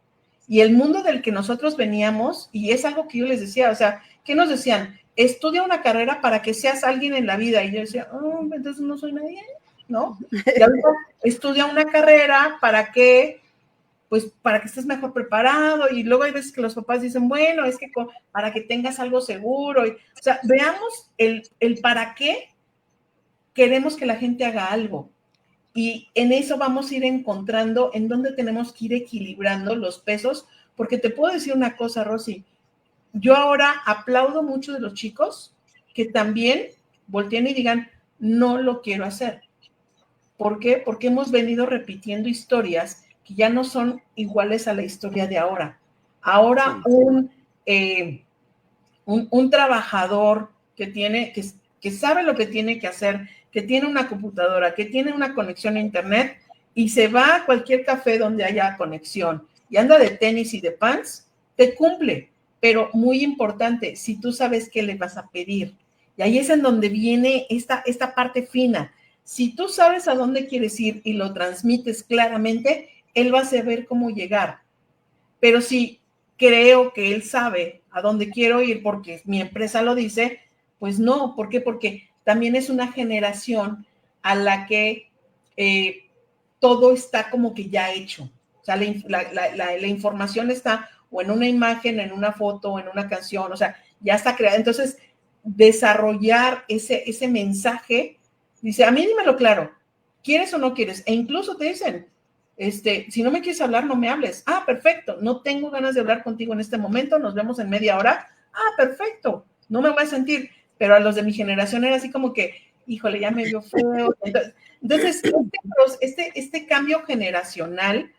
Y el mundo del que nosotros veníamos, y es algo que yo les decía, o sea, ¿qué nos decían? Estudia una carrera para que seas alguien en la vida. Y yo decía, oh, entonces no soy nadie, ¿no? Y ahorita estudia una carrera para que, pues, para que estés mejor preparado. Y luego hay veces que los papás dicen, bueno, es que para que tengas algo seguro. O sea, veamos el para qué queremos que la gente haga algo. Y en eso vamos a ir encontrando en dónde tenemos que ir equilibrando los pesos, porque te puedo decir una cosa, Rosy, yo ahora aplaudo mucho de los chicos que también volteen y digan, no lo quiero hacer. ¿Por qué? Porque hemos venido repitiendo historias que ya no son iguales a la historia de ahora. Ahora un trabajador que sabe lo que tiene que hacer, que tiene una computadora, que tiene una conexión a internet y se va a cualquier café donde haya conexión y anda de tenis y de pants, te cumple. Pero muy importante, si tú sabes qué le vas a pedir. Y ahí es en donde viene esta parte fina. Si tú sabes a dónde quieres ir y lo transmites claramente, él va a saber cómo llegar. Pero si creo que él sabe a dónde quiero ir porque mi empresa lo dice, pues no. ¿Por qué? Porque también es una generación a la que todo está como que ya hecho. O sea, la información está o en una imagen, en una foto, en una canción, o sea, ya está creada. Entonces, desarrollar ese mensaje, dice, a mí dímelo claro, ¿quieres o no quieres? E incluso te dicen, si no me quieres hablar, no me hables. Ah, perfecto, no tengo ganas de hablar contigo en este momento, nos vemos en media hora. Ah, perfecto, no me voy a sentir. Pero a los de mi generación era así como que, híjole, ya me vio feo. Entonces este cambio generacional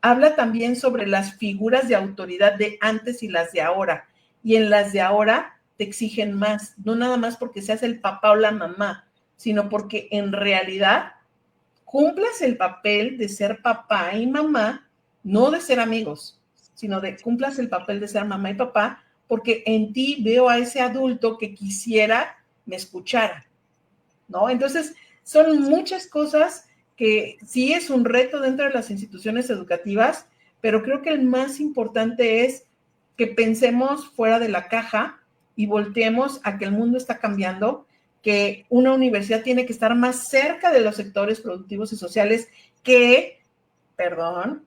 habla también sobre las figuras de autoridad de antes y las de ahora. Y en las de ahora te exigen más, no nada más porque seas el papá o la mamá, sino porque en realidad cumplas el papel de ser papá y mamá, no de ser amigos, sino de cumplas el papel de ser mamá y papá, porque en ti veo a ese adulto que quisiera me escuchara, ¿no? Entonces, son muchas cosas que sí es un reto dentro de las instituciones educativas, pero creo que el más importante es que pensemos fuera de la caja y volteemos a que el mundo está cambiando, que una universidad tiene que estar más cerca de los sectores productivos y sociales que, perdón,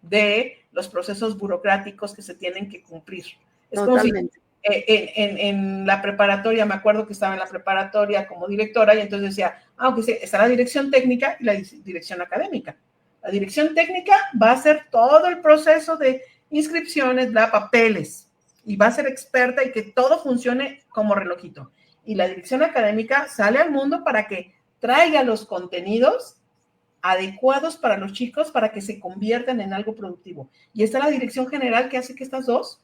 de los procesos burocráticos que se tienen que cumplir. Es Totalmente. Como si en la preparatoria, me acuerdo que estaba en la preparatoria como directora y entonces decía, ok, está la dirección técnica y la dirección académica. La dirección técnica va a hacer todo el proceso de inscripciones, papeles, y va a ser experta y que todo funcione como relojito. Y la dirección académica sale al mundo para que traiga los contenidos adecuados para los chicos para que se conviertan en algo productivo. Y está la dirección general que hace que estas dos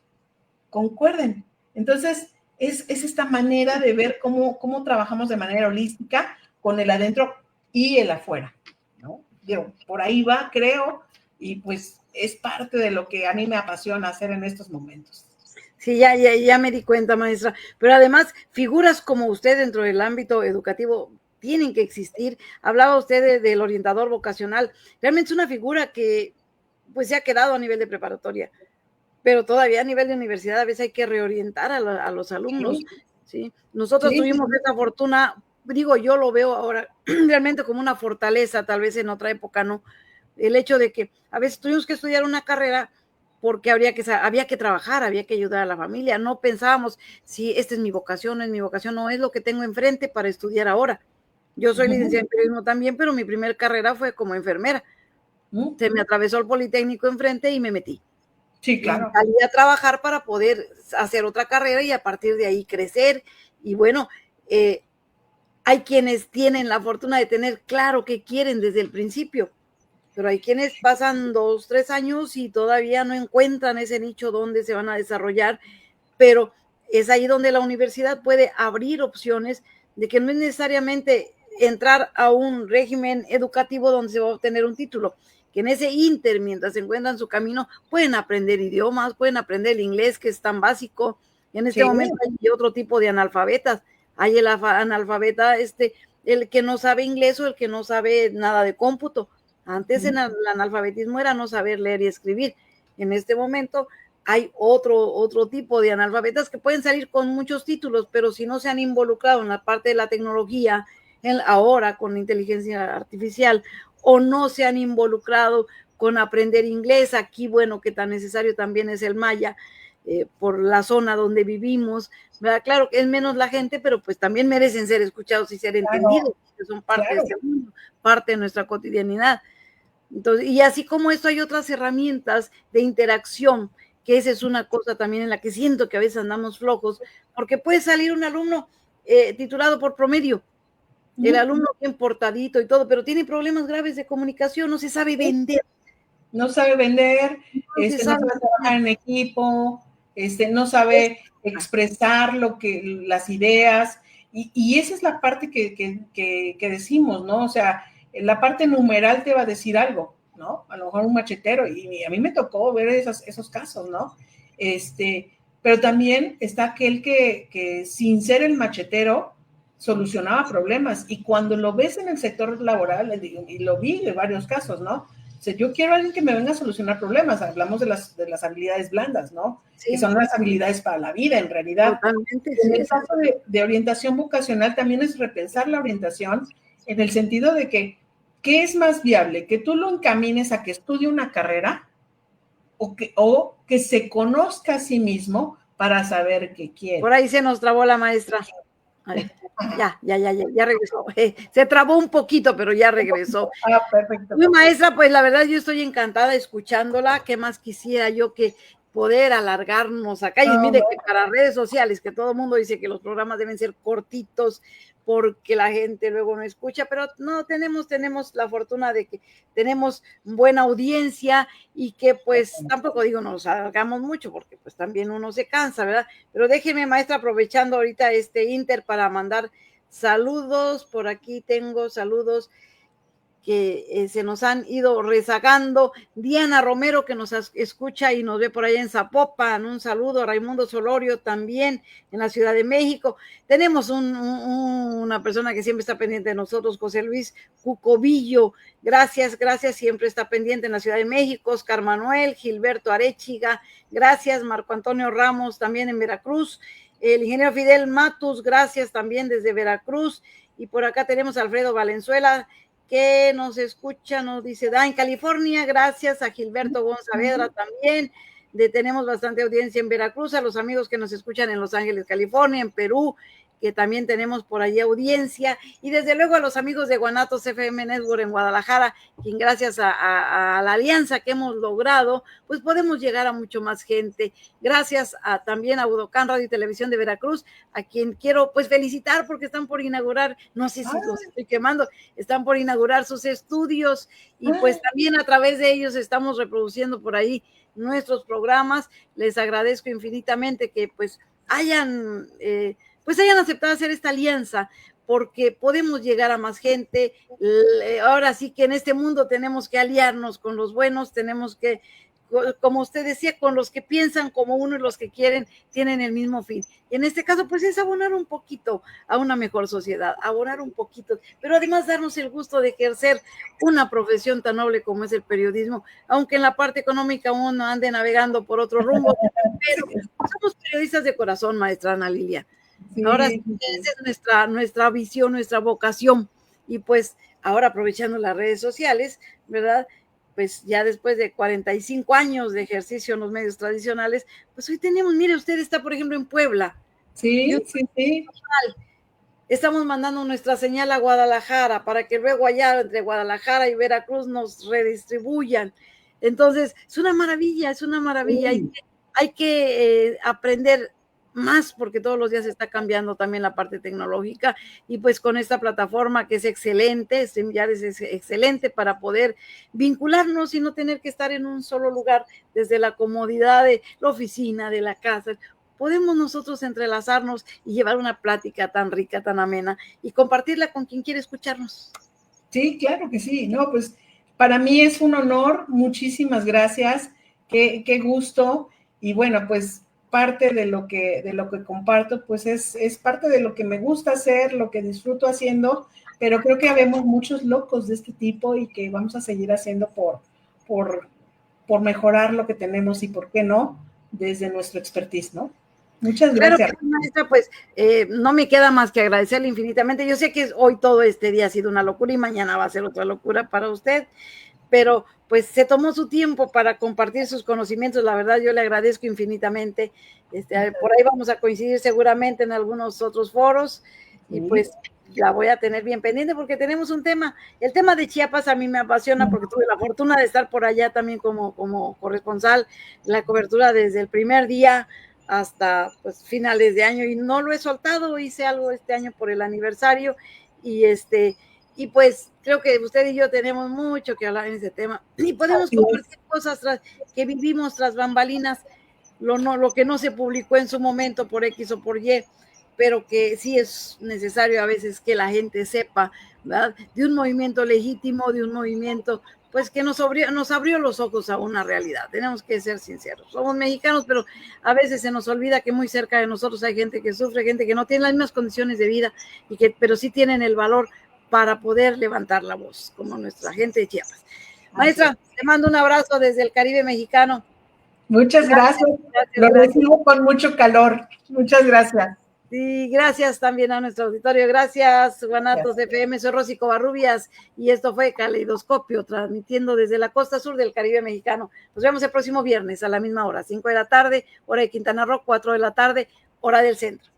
concuerden. Entonces, es esta manera de ver cómo trabajamos de manera holística con el adentro y el afuera, ¿no? Digo, por ahí va, creo, y pues es parte de lo que a mí me apasiona hacer en estos momentos. Sí, ya me di cuenta, maestra, pero además figuras como usted dentro del ámbito educativo tienen que existir. Hablaba usted del orientador vocacional, realmente es una figura que pues se ha quedado a nivel de preparatoria, pero todavía a nivel de universidad a veces hay que reorientar a los alumnos, ¿sí? Nosotros tuvimos esa fortuna, digo, yo lo veo ahora realmente como una fortaleza, tal vez en otra época no, el hecho de que a veces tuvimos que estudiar una carrera porque había que trabajar, había que ayudar a la familia, no pensábamos si esta es mi vocación, no es mi vocación, no es lo que tengo enfrente para estudiar ahora. Yo soy licenciada en periodismo también, pero mi primer carrera fue como enfermera. Se me atravesó el Politécnico enfrente y me metí. Sí, claro. Y salí a trabajar para poder hacer otra carrera y a partir de ahí crecer. Y bueno, hay quienes tienen la fortuna de tener claro qué quieren desde el principio, pero hay quienes pasan 2, 3 años y todavía no encuentran ese nicho donde se van a desarrollar, pero es ahí donde la universidad puede abrir opciones de que no es necesariamente entrar a un régimen educativo donde se va a obtener un título, que en ese inter, mientras se encuentran su camino, pueden aprender idiomas, pueden aprender el inglés, que es tan básico. En este momento hay otro tipo de analfabetas. Hay el analfabeta, el que no sabe inglés o el que no sabe nada de cómputo. Antes el analfabetismo era no saber leer y escribir. En este momento hay otro tipo de analfabetas que pueden salir con muchos títulos, pero si no se han involucrado en la parte de la tecnología, ahora con la inteligencia artificial, o no se han involucrado con aprender inglés, aquí, bueno, que tan necesario también es el maya, por la zona donde vivimos, ¿verdad? Claro que es menos la gente, pero pues también merecen ser escuchados y ser entendidos, que son parte de este mundo, parte de nuestra cotidianidad. Entonces, y así como esto hay otras herramientas de interacción, que esa es una cosa también en la que siento que a veces andamos flojos, porque puede salir un alumno titulado por promedio, el alumno bien portadito y todo, pero tiene problemas graves de comunicación, no se sabe vender. No sabe vender, no sabe trabajar en equipo, no sabe expresar las ideas, y esa es la parte que decimos, ¿no? O sea, la parte numeral te va a decir algo, ¿no? A lo mejor un machetero, y a mí me tocó ver esos casos, ¿no? Pero también está aquel que sin ser el machetero solucionaba problemas, y cuando lo ves en el sector laboral, y lo vi de varios casos, ¿no? O sea, yo quiero a alguien que me venga a solucionar problemas. Hablamos de las habilidades blandas, ¿no? Sí. Que son las habilidades para la vida, en realidad. Totalmente. En el caso de orientación vocacional, también es repensar la orientación en el sentido de que, ¿qué es más viable? ¿Que tú lo encamines a que estudie una carrera o que se conozca a sí mismo para saber qué quiere? Por ahí se nos trabó la maestra. A ver, ya regresó. Se trabó un poquito, pero ya regresó. Perfecto. Mi maestra, pues la verdad yo estoy encantada escuchándola. ¿Qué más quisiera yo que poder alargarnos acá? Y mire que para redes sociales, que todo el mundo dice que los programas deben ser cortitos porque la gente luego no escucha, pero no, tenemos la fortuna de que tenemos buena audiencia y que pues tampoco digo nos alargamos mucho porque pues también uno se cansa, ¿verdad? Pero déjeme, maestra, aprovechando ahorita inter para mandar saludos. Por aquí tengo saludos que se nos han ido rezagando. Diana Romero, que nos escucha y nos ve por allá en Zapopan, un saludo. Raimundo Solorio también en la Ciudad de México. Tenemos una persona que siempre está pendiente de nosotros, José Luis Cucovillo, gracias, siempre está pendiente en la Ciudad de México. Oscar Manuel, Gilberto Arechiga, gracias. Marco Antonio Ramos también en Veracruz. El ingeniero Fidel Matus, gracias también desde Veracruz. Y por acá tenemos a Alfredo Valenzuela, que nos escucha, nos dice, en California, gracias a Gilberto González también, tenemos bastante audiencia en Veracruz, a los amigos que nos escuchan en Los Ángeles, California, en Perú, que también tenemos por allí audiencia, y desde luego a los amigos de Guanatos FM Network en Guadalajara, quien gracias a la alianza que hemos logrado, pues podemos llegar a mucho más gente. Gracias también a Budocán Radio y Televisión de Veracruz, a quien quiero pues felicitar porque están por inaugurar, no sé si los estoy quemando, están por inaugurar sus estudios, y pues también a través de ellos estamos reproduciendo por ahí nuestros programas. Les agradezco infinitamente que pues hayan aceptado hacer esta alianza, porque podemos llegar a más gente. Ahora sí que en este mundo tenemos que aliarnos con los buenos, tenemos que, como usted decía, con los que piensan como uno y los que tienen el mismo fin. Y en este caso, pues es abonar un poquito a una mejor sociedad, abonar un poquito, pero además darnos el gusto de ejercer una profesión tan noble como es el periodismo, aunque en la parte económica uno ande navegando por otro rumbo, pero somos periodistas de corazón, maestra Ana Lilia. Ahora sí, esa es nuestra visión, nuestra vocación. Y pues ahora aprovechando las redes sociales, ¿verdad? Pues ya después de 45 años de ejercicio en los medios tradicionales, pues hoy tenemos, mire, usted está, por ejemplo, en Puebla. Sí, sí. Estamos mandando nuestra señal a Guadalajara para que luego allá entre Guadalajara y Veracruz nos redistribuyan. Entonces, es una maravilla, es una maravilla. Hay que aprender más porque todos los días está cambiando también la parte tecnológica y pues con esta plataforma que es excelente, StreamYard es excelente para poder vincularnos y no tener que estar en un solo lugar desde la comodidad de la oficina, de la casa. Podemos nosotros entrelazarnos y llevar una plática tan rica, tan amena y compartirla con quien quiere escucharnos. Sí, claro que sí. No, pues para mí es un honor. Muchísimas gracias. Qué gusto. Y bueno, pues parte de lo que comparto, pues es parte de lo que me gusta hacer, lo que disfruto haciendo, pero creo que habemos muchos locos de este tipo y que vamos a seguir haciendo por mejorar lo que tenemos y por qué no, desde nuestro expertise, ¿no? Muchas gracias. Claro que, maestra, pues no me queda más que agradecerle infinitamente. Yo sé que hoy todo este día ha sido una locura y mañana va a ser otra locura para usted, pero pues se tomó su tiempo para compartir sus conocimientos. La verdad, yo le agradezco infinitamente. Por ahí vamos a coincidir seguramente en algunos otros foros y pues la voy a tener bien pendiente porque tenemos un tema. El tema de Chiapas a mí me apasiona porque tuve la fortuna de estar por allá también como corresponsal, la cobertura desde el primer día hasta pues finales de año y no lo he soltado. Hice algo este año por el aniversario y pues creo que usted y yo tenemos mucho que hablar en ese tema y podemos compartir cosas que vivimos tras bambalinas, lo que no se publicó en su momento por X o por Y, pero que sí es necesario a veces que la gente sepa, ¿verdad? De un movimiento legítimo, de un movimiento pues que nos abrió los ojos a una realidad. Tenemos que ser sinceros. Somos mexicanos, pero a veces se nos olvida que muy cerca de nosotros hay gente que sufre, gente que no tiene las mismas condiciones de vida, pero sí tienen el valor para poder levantar la voz, como nuestra gente de Chiapas. Maestra, te mando un abrazo desde el Caribe mexicano. Muchas gracias. Lo recibo con mucho calor. Muchas gracias. Sí, gracias también a nuestro auditorio. Gracias, Guanatos FM. Soy Rosy Covarrubias y esto fue Caleidoscopio, transmitiendo desde la costa sur del Caribe mexicano. Nos vemos el próximo viernes a la misma hora, 5 de la tarde, hora de Quintana Roo, 4 de la tarde, hora del centro.